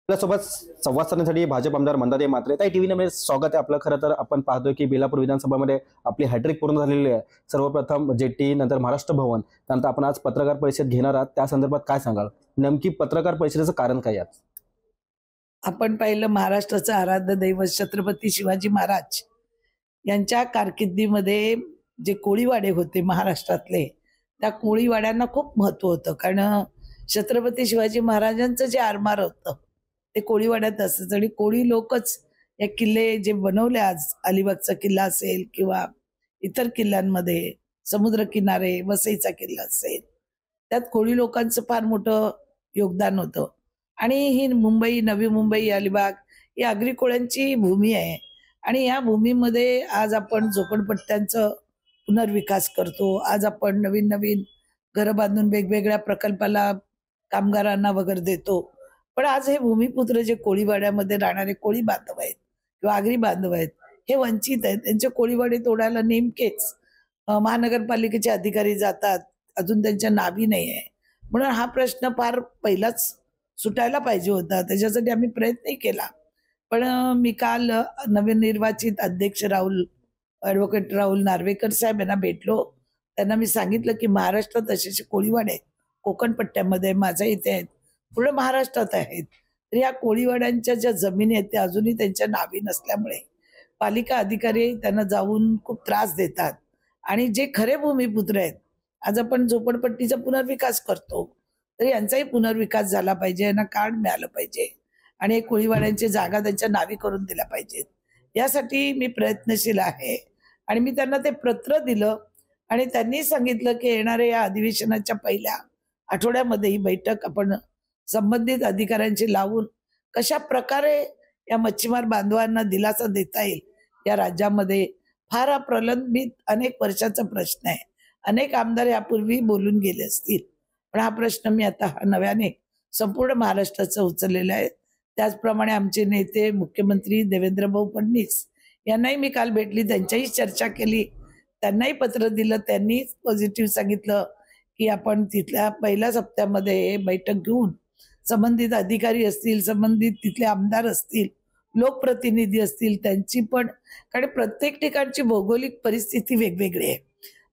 आपल्यासोबत संवाद साधण्यासाठी भाजप आमदार मंदाताई म्हात्रे. ताई, टीव्ही मध्ये स्वागत आहे आपलं. खरं तर आपण पाहतोय की बेलापूर विधानसभामध्ये आपली हॅट्रिक पूर्ण झालेली आहे. सर्वप्रथम जेटी, नंतर महाराष्ट्र भवन, त्यानंतर आपण आज पत्रकार परिषद घेणार आहात. त्या संदर्भात काय सांगाल? नेमकी पत्रकार परिषदेचं कारण काय यात? आपण पाहिलं महाराष्ट्राचं आराध्य दैवत छत्रपती शिवाजी महाराज यांच्या कारकिर्दीमध्ये जे कोळीवाडे होते महाराष्ट्रातले, त्या कोळीवाड्यांना खूप महत्व होतं. कारण छत्रपती शिवाजी महाराजांचं जे आरमार होतं ते कोळीवाड्यात असायचं आणि कोळी लोकच हे किल्ले जे बनवले, आज अलिबागचा किल्ला असेल किंवा इतर किल्ल्यांमध्ये समुद्र किनारे वसईचा किल्ला असेल, त्यात कोळी लोकांचं फार मोठं योगदान होतं. आणि ही मुंबई, नवी मुंबई, अलिबाग ही आगरी कोळ्यांची भूमी आहे. आणि या भूमीमध्ये आज आपण झोपडपट्ट्यांचं पुनर्विकास करतो. आज आपण नवीन नवीन घरं बांधून वेगवेगळ्या प्रकल्पाला कामगारांना वगैरे देतो. पण आज हे भूमिपुत्र जे कोळीवाड्यामध्ये राहणारे कोळी बांधव आहेत किंवा आगरी बांधव आहेत, हे वंचित आहेत. त्यांचे कोळीवाडे तोडायला नेमकेच महानगरपालिकेचे अधिकारी जातात, अजून त्यांच्या नावी नाही आहे. म्हणून हा प्रश्न फार पहिलाच सुटायला पाहिजे होता. त्याच्यासाठी आम्ही प्रयत्नही केला. पण मी काल नवनिर्वाचित अध्यक्ष ॲडव्होकेट राहुल नार्वेकर साहेब यांना भेटलो. त्यांना मी सांगितलं की महाराष्ट्रात असे कोळीवाडे आहेत, कोकण पट्ट्यामध्ये, माझ्या इथे आहेत, पूर्ण महाराष्ट्रात आहेत. तर या कोळीवाड्यांच्या ज्या जमिनी आहेत त्या अजूनही त्यांच्या नावी नसल्यामुळे पालिका अधिकारी त्यांना जाऊन खूप त्रास देतात. आणि जे खरे भूमिपुत्र आहेत, आज आपण झोपडपट्टीचा पुनर्विकास करतो, तर यांचाही पुनर्विकास झाला पाहिजे, यांना कार्ड मिळालं पाहिजे आणि कोळीवाड्यांची जागा त्यांच्या नावी करून दिल्या पाहिजेत. यासाठी मी प्रयत्नशील आहे. आणि मी त्यांना ते पत्र दिलं आणि त्यांनी सांगितलं की येणाऱ्या या अधिवेशनाच्या पहिल्या आठवड्यामध्ये ही बैठक आपण संबंधित अधिकाऱ्यांची लावून कशा प्रकारे या मच्छीमार बांधवांना दिलासा देता येईल. या राज्यामध्ये फार हा प्रलंबित अनेक वर्षाचा प्रश्न आहे. अनेक आमदार यापूर्वी बोलून गेले असतील, पण हा प्रश्न मी आता नव्याने संपूर्ण महाराष्ट्राचा उचललेला आहे. त्याचप्रमाणे आमचे नेते मुख्यमंत्री देवेंद्र भाऊ फडणवीस यांनाही मी काल भेटली, त्यांच्याही चर्चा केली, त्यांनाही पत्र दिलं. त्यांनी पॉझिटिव्ह सांगितलं की आपण तिथल्या पहिल्याच हप्त्यामध्ये बैठक घेऊन संबंधित अधिकारी असतील, संबंधित तिथले आमदार असतील, लोकप्रतिनिधी असतील, त्यांची पण, कारण प्रत्येक ठिकाणची भौगोलिक परिस्थिती वेगवेगळी आहे.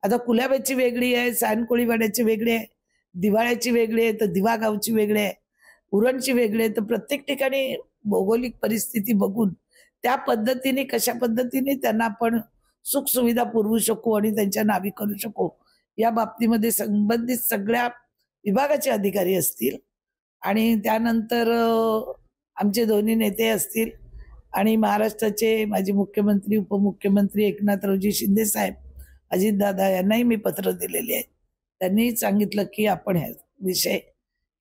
आता कुलाब्याची वेगळी आहे, सान कोळीवाड्याची वेगळी आहे, दिवाळ्याची वेगळी आहे, तर दिवा गावची वेगळी आहे, उरणची वेगळी आहे. तर प्रत्येक ठिकाणी भौगोलिक परिस्थिती बघून त्या पद्धतीने कशा पद्धतीने त्यांना आपण सुखसुविधा पुरवू शकू आणि त्यांच्या नावी करू शकू, या बाबतीमध्ये संबंधित सगळ्या विभागाचे अधिकारी असतील आणि त्यानंतर आमचे दोन्ही नेते असतील आणि महाराष्ट्राचे माजी मुख्यमंत्री, उपमुख्यमंत्री एकनाथरावजी शिंदे साहेब, अजितदादा यांनाही मी पत्र दिलेले आहेत. त्यांनी सांगितलं की आपण हा विषय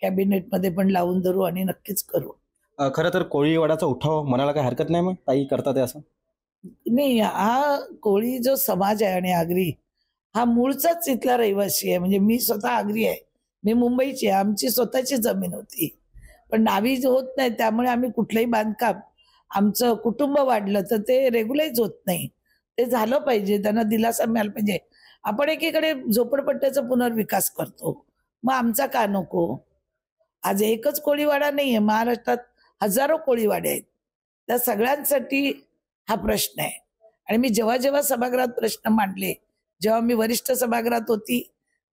कॅबिनेटमध्ये पण लावून धरू आणि नक्कीच करू. खरं तर कोळीवाड्याचा उठाव म्हणायला काही हरकत नाही. मग ताई करतात असं नाही, हा कोळी जो समाज आहे आणि आगरी हा मूळचाच इथला रहिवासी आहे. म्हणजे मी स्वतः आगरी आहे, मी मुंबईची आहे, आमची स्वतःची जमीन होती, पण नावी होत नाही. त्यामुळे आम्ही कुठलंही बांधकाम, आमचं कुटुंब वाढलं तर ते रेग्युलाइज होत नाही. ते झालं पाहिजे, त्यांना दिलासा मिळाला पाहिजे. आपण एकीकडे झोपडपट्ट्याचा पुनर्विकास करतो, मग आमचा का नको? आज एकच कोळीवाडा नाहीये, महाराष्ट्रात हजारो कोळीवाडे आहेत. त्या सगळ्यांसाठी हा प्रश्न आहे. आणि मी जेव्हा जेव्हा सभागृहात प्रश्न मांडले, जेव्हा मी वरिष्ठ सभागृहात होती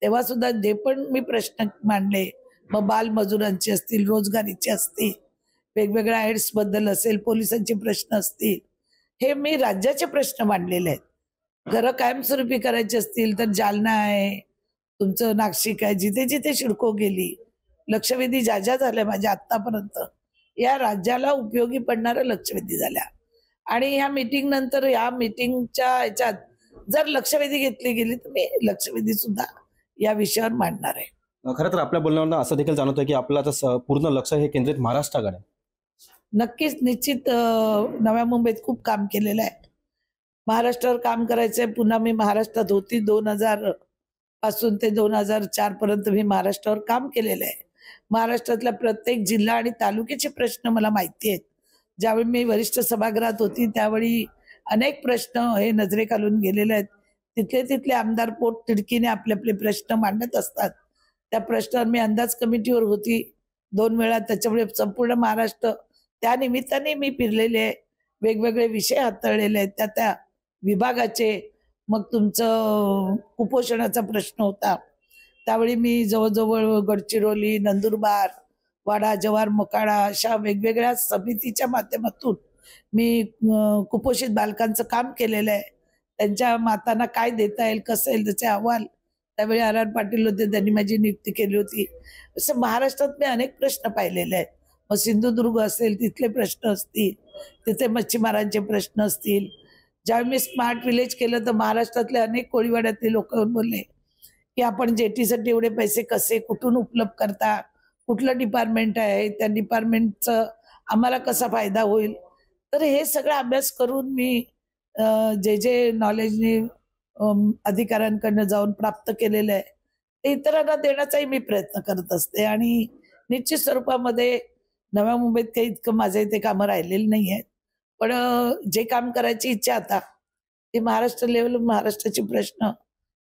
तेव्हा सुद्धा जे पण मी प्रश्न मांडले, मग बालमजुरांचे असतील, रोजगारीचे असतील, वेगवेगळ्या एड्स बद्दल असेल, पोलिसांचे प्रश्न असतील, हे मी राज्याचे प्रश्न मांडलेले आहेत. घरं कायमस्वरूपी करायची असतील तर जालना आहे, तुमचं नाशिक आहे, जिथे जिथे शिडको गेली, लक्षवेधी ज्या ज्या झाल्या माझ्या आत्तापर्यंत, या राज्याला उपयोगी पडणाऱ्या लक्षवेधी झाल्या. आणि ह्या मीटिंग नंतर, या मीटिंगच्या ह्याच्यात जर लक्षवेधी घेतली गेली तर मी लक्षवेधी सुद्धा या विषयावर मांडणार आहे. खरं तर आपल्या बोलण्यावर असं देखील जाणवतंय की आपलं आता पूर्ण लक्ष हे केंद्रित महाराष्ट्राकडे आहे. नक्कीच, निश्चित. नव्या मुंबईत खूप काम केलेलं आहे, महाराष्ट्रावर काम करायचंय. पुन्हा मी महाराष्ट्रात होती 2000 पासून ते 2004 पर्यंत मी महाराष्ट्रावर काम केलेलं आहे. महाराष्ट्रातल्या प्रत्येक जिल्हा आणि तालुक्याचे प्रश्न मला माहिती आहेत. ज्यावेळी मी वरिष्ठ सभागृहात होती त्यावेळी अनेक प्रश्न हे नजरेखालून गेलेले आहेत. तिथले आमदार पोट तिडकीने आपले आपले प्रश्न मांडत असतात. त्या प्रश्नावर मी अंदाज कमिटीवर होती 2 वेळा, त्याच्यामुळे संपूर्ण महाराष्ट्र त्या निमित्ताने मी फिरलेले आहे, वेगवेगळे विषय हाताळलेले आहेत त्या विभागाचे. मग तुमचं कुपोषणाचा प्रश्न होता, त्यावेळी मी जवळजवळ गडचिरोली, नंदुरबार, वाडा, जव्हार, मोकाडा अशा वेगवेगळ्या समितीच्या माध्यमातून मी कुपोषित बालकांचं काम केलेलं आहे. त्यांच्या मातांना काय देता येईल, कसं येईल त्याचे अहवाल, त्यावेळी आर आर पाटील होते, त्यांनी माझी नियुक्ती केली होती. असं महाराष्ट्रात मी अनेक प्रश्न पाहिलेले आहेत. मग सिंधुदुर्ग असेल, तिथले प्रश्न असतील, तिथे मच्छीमारांचे प्रश्न असतील. ज्यावेळी मी स्मार्ट विलेज केलं तर महाराष्ट्रातले अनेक कोळीवाड्यातले लोक बोलले की आपण जेटीसाठी एवढे पैसे कसे कुठून उपलब्ध करता, कुठलं डिपार्टमेंट आहे, त्या डिपार्टमेंटचं आम्हाला कसा फायदा होईल. तर हे सगळं अभ्यास करून मी जे नॉलेजने अधिकाऱ्यांकडनं जाऊन प्राप्त केलेलं आहे ते इतरांना देण्याचाही मी प्रयत्न करत असते. आणि निश्चित स्वरूपामध्ये नव्या मुंबईत काही इतकं माझं इथे कामं राहिलेली नाही आहेत, पण जे काम करायची इच्छा आता ते महाराष्ट्र लेवल, महाराष्ट्राचे प्रश्न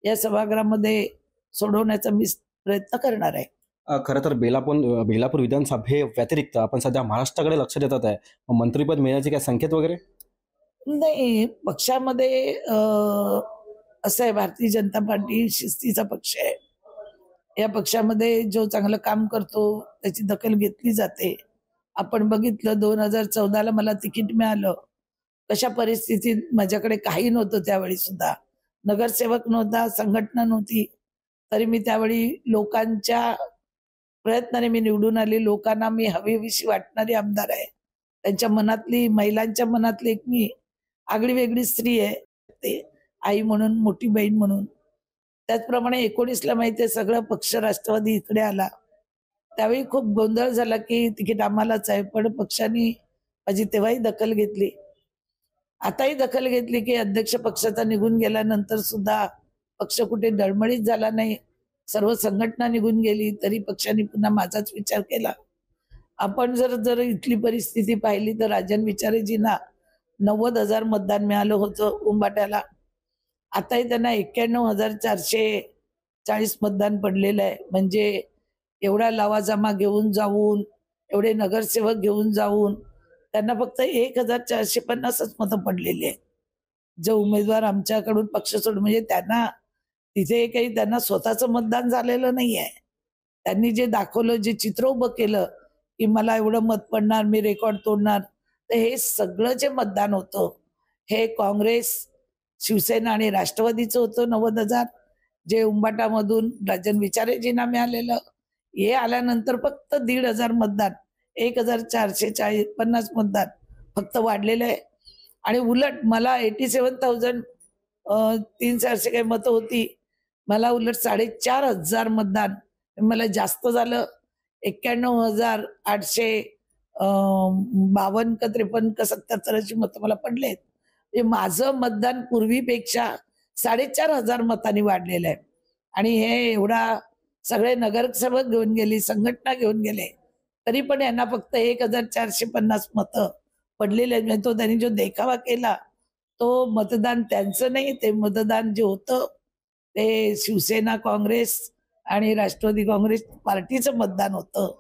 या सभागृहामध्ये सोडवण्याचा मी प्रयत्न करणार आहे. खरं तर बेलापूर विधानसभे व्यतिरिक्त आपण सध्या महाराष्ट्राकडे लक्ष देतात आहे. मंत्रीपद मिळण्याचे काय संकेत वगैरे? नाही, पक्षामध्ये असं आहे, भारतीय जनता पार्टी शिस्तीचा पक्ष आहे. या पक्षामध्ये जो चांगलं काम करतो त्याची दखल घेतली जाते. आपण बघितलं 2014ला मला तिकीट मिळालं, कशा परिस्थितीत माझ्याकडे काही नव्हतं. त्यावेळी सुद्धा नगरसेवक नव्हता, संघटना नव्हती, तरी मी त्यावेळी लोकांच्या प्रयत्नाने मी निवडून आली. लोकांना मी हवीविषयी वाटणारी आमदार आहे. त्यांच्या मनातली, महिलांच्या मनातली एक मी आगळी वेगळी स्त्री आहे, ते आई म्हणून, मोठी बहीण म्हणून. त्याचप्रमाणे 19ला माहिती आहे सगळं पक्ष राष्ट्रवादी इकडे आला, त्यावेळी खूप गोंधळ झाला की तिकीट आम्हालाच आहे, पण पक्षाने माझी तेव्हाही दखल घेतली, आताही दखल घेतली की अध्यक्ष पक्षाचा निघून गेल्यानंतर सुद्धा पक्ष कुठे डळमळीत झाला नाही. सर्व संघटना निघून गेली तरी पक्षाने पुन्हा माझाच विचार केला. आपण जर इथली परिस्थिती पाहिली तर राजन विचारेजींना 90,000 मतदान मिळालं होतं उंबाट्याला. आताही त्यांना 91,440 मतदान पडलेलं आहे. म्हणजे एवढा लावाजमा घेऊन जाऊन, एवढे नगरसेवक घेऊन जाऊन त्यांना फक्त 1,450च मतं पडलेली आहेत. जो उमेदवार आमच्याकडून पक्ष सोडून, म्हणजे त्यांना तिथे काही त्यांना स्वतःचं मतदान झालेलं नाही आहे. त्यांनी जे दाखवलं, जे चित्र उभं केलं की मला एवढं मत पडणार, मी रेकॉर्ड तोडणार, तर हे सगळं जे मतदान होतं हे काँग्रेस, शिवसेना आणि राष्ट्रवादीचं होतं. 90,000 जे उंबाटामधून राजन विचारेजींना मिळालेलं, हे आल्यानंतर फक्त 1,500 मतदान, 1,450 मतदान फक्त वाढलेलं आहे. आणि उलट मला 87,300 काही मतं होती, मला उलट 4,500 मतदान मला जास्त झालं. 91,852 का 53 का 77 अशी मतं मला पडलेत. माझं मतदान पूर्वीपेक्षा 4,500 मतांनी वाढलेलं आहे. आणि हे एवढा सगळे नगरसेवक घेऊन गेली, संघटना घेऊन गेले, तरी पण यांना फक्त 1,450 मतं पडलेले आहेत. तो त्यांनी जो देखावा केला तो मतदान त्यांचं नाही, ते मतदान जे होतं ते शिवसेना, काँग्रेस आणि राष्ट्रवादी काँग्रेस पार्टीचं मतदान होतं.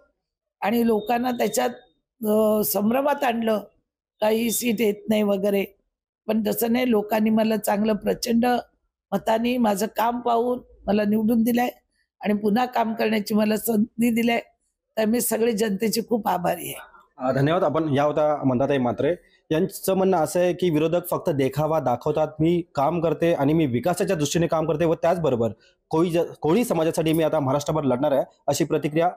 आणि लोकांना त्याच्यात संभ्रमात आणलं, काही सीट येत नाही वगैरे. पण तसं नाही, लोकांनी मला चांगलं प्रचंड मतांनी माझं काम पाहून मला निवडून दिलंय आणि पुन्हा काम करण्याची मला संधी दिली. तर मी सगळे जनतेचे खूप आभारी आहे. धन्यवाद. आपण या होता मंदाताई म्हात्रे यांचं म्हणणं असं आहे की विरोधक फक्त देखावा दाखवतात, मी काम करते आणि मी विकासाच्या दृष्टीने काम करते व त्याचबरोबर कोळी समाजासाठी मी आता महाराष्ट्रभर लढणार आहे, अशी प्रतिक्रिया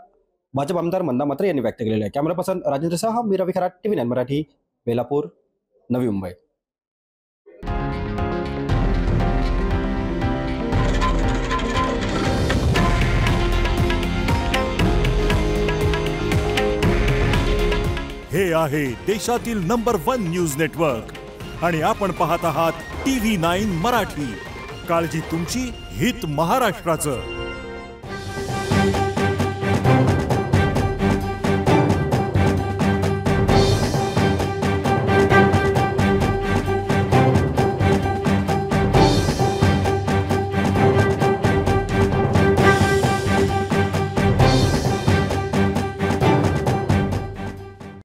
भाजप आमदार मंदा म्हात्रे यांनी व्यक्त केलेली आहे. कॅमेरा पर्सन राजेंद्र सह मी रवी खरात, TV9 मराठी, बेलापूर, नवी मुंबई. हे आहे देशातील नंबर 1 न्यूज नेटवर्क आणि आपण पाहत आहात TV9 मराठी. काळजी तुमची, हित महाराष्ट्राचं.